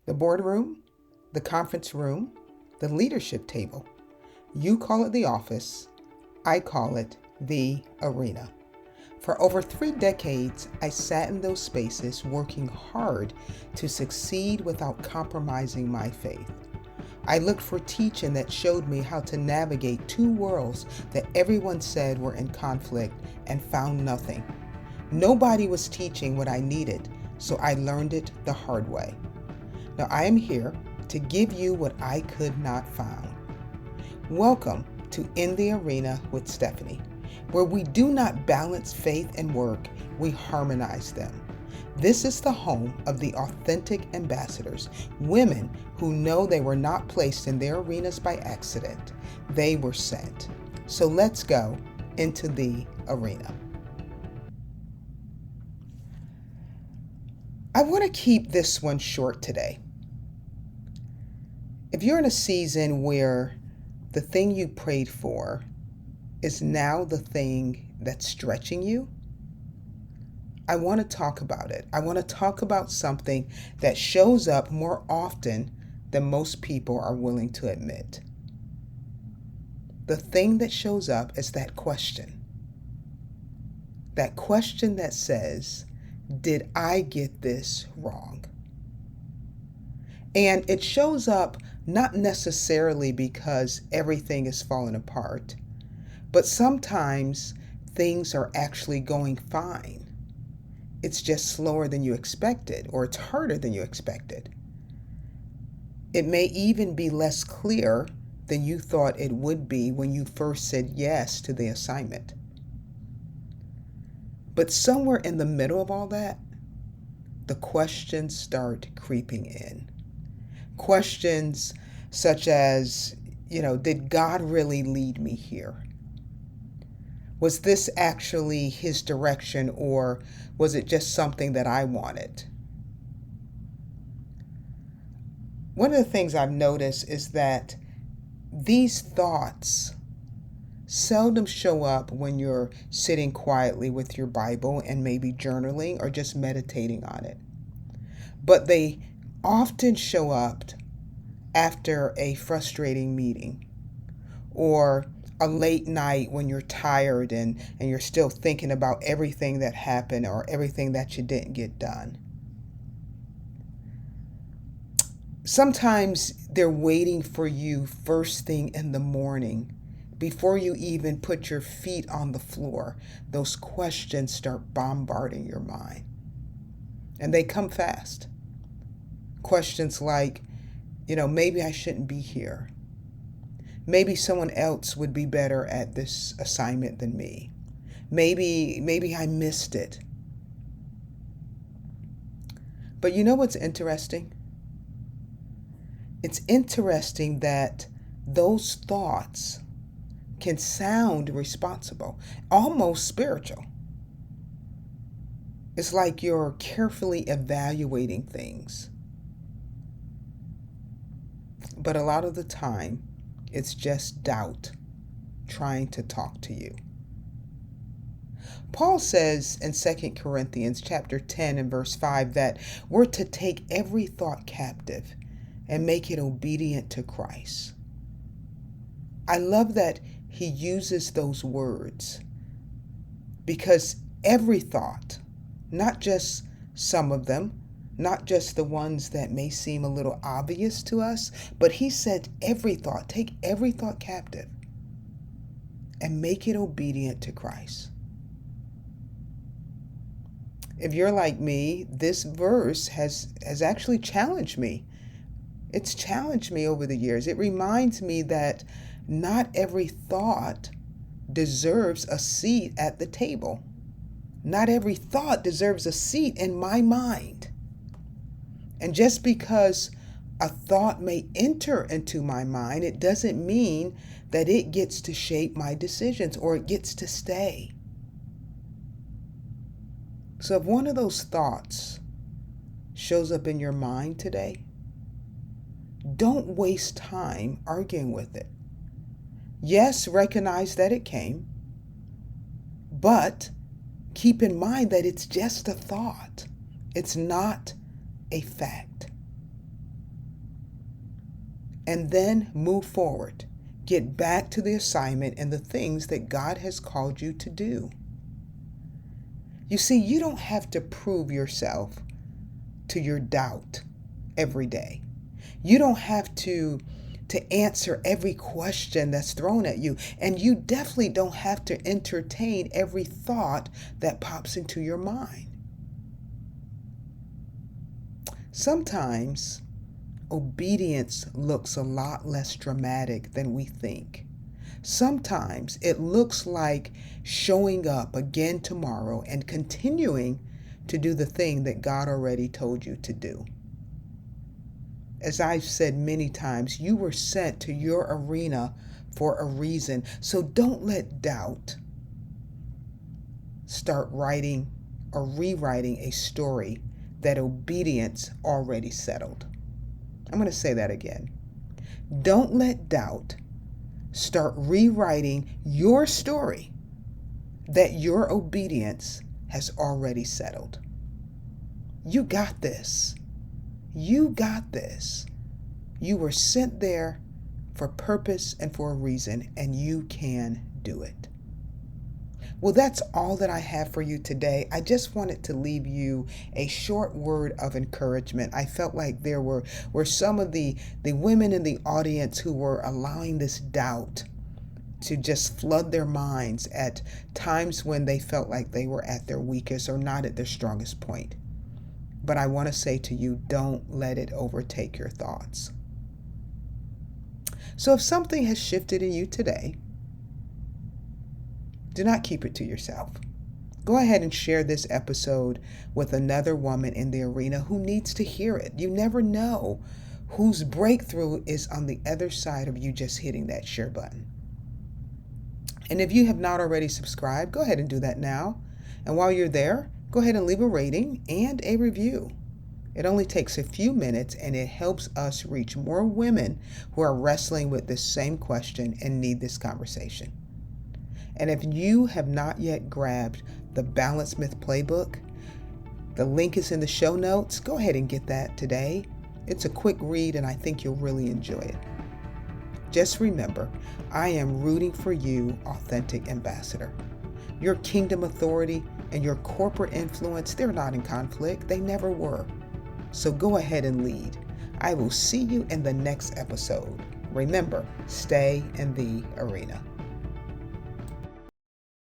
The boardroom, the conference room, the leadership table. You call it the office, I call it the arena. For over 3 decades, I sat in those spaces working hard to succeed without compromising my faith. I looked for teaching that showed me how to navigate 2 worlds that everyone said were in conflict and found nothing. Nobody was teaching what I needed, so I learned it the hard way. Now I am here to give you what I could not find. Welcome to In the Arena with Stephanie, where we do not balance faith and work, we harmonize them. This is the home of the authentic ambassadors, women who know they were not placed in their arenas by accident. They were sent. So let's go into the arena. I want to keep this one short today. If you're in a season where the thing you prayed for is now the thing that's stretching you, I want to talk about it. I want to talk about something that shows up more often than most people are willing to admit. The thing that shows up is that question. That question that says, did I get this wrong? And it shows up not necessarily because everything is falling apart, but sometimes things are actually going fine. It's just slower than you expected, or it's harder than you expected. It may even be less clear than you thought it would be when you first said yes to the assignment. But somewhere in the middle of all that, the questions start creeping in. Questions such as, did God really lead me here? Was this actually his direction, or was it just something that I wanted? One of the things I've noticed is that these thoughts seldom show up when you're sitting quietly with your Bible and maybe journaling or just meditating on it. But they often show up after a frustrating meeting or a late night when you're tired and you're still thinking about everything that happened or everything that you didn't get done. Sometimes they're waiting for you first thing in the morning. Before you even put your feet on the floor, those questions start bombarding your mind. And they come fast. Questions like, maybe I shouldn't be here. Maybe someone else would be better at this assignment than me. Maybe I missed it. But you know what's interesting? It's interesting that those thoughts can sound responsible, almost spiritual. It's like you're carefully evaluating things. But a lot of the time, it's just doubt trying to talk to you. Paul says in 2 Corinthians chapter 10 and verse 5 that we're to take every thought captive and make it obedient to Christ. I love that he uses those words because every thought, not just some of them, not just the ones that may seem a little obvious to us, but he said every thought, take every thought captive and make it obedient to Christ. If you're like me, this verse has actually challenged me. It's challenged me over the years. It reminds me that not every thought deserves a seat at the table. Not every thought deserves a seat in my mind. And just because a thought may enter into my mind, it doesn't mean that it gets to shape my decisions or it gets to stay. So if one of those thoughts shows up in your mind today, don't waste time arguing with it. Yes, recognize that it came, but keep in mind that it's just a thought. It's not a fact. and then move forward. Get back to the assignment and the things that God has called you to do. You see, you don't have to prove yourself to your doubt every day. You don't have to answer every question that's thrown at you. And you definitely don't have to entertain every thought that pops into your mind. Sometimes obedience looks a lot less dramatic than we think. Sometimes it looks like showing up again tomorrow and continuing to do the thing that God already told you to do. As I've said many times, you were sent to your arena for a reason. So don't let doubt start writing or rewriting a story that obedience already settled. I'm going to say that again. Don't let doubt start rewriting your story that your obedience has already settled. You got this. You got this. You were sent there for purpose and for a reason, and you can do it. Well, that's all that I have for you today. I just wanted to leave you a short word of encouragement. I felt like there were some of the women in the audience who were allowing this doubt to just flood their minds at times when they felt like they were at their weakest or not at their strongest point. But I want to say to you, don't let it overtake your thoughts. So if something has shifted in you today, do not keep it to yourself. Go ahead and share this episode with another woman in the arena who needs to hear it. You never know whose breakthrough is on the other side of you just hitting that share button. And if you have not already subscribed, go ahead and do that now. And while you're there, go ahead and leave a rating and a review. It only takes a few minutes and it helps us reach more women who are wrestling with this same question and need this conversation. And if you have not yet grabbed the Balanced Myth Playbook, the link is in the show notes. Go ahead and get that today. It's a quick read and I think you'll really enjoy it. Just remember, I am rooting for you, authentic ambassador. Your kingdom authority and your corporate influence, they're not in conflict. They never were. So go ahead and lead. I will see you in the next episode. Remember, stay in the arena.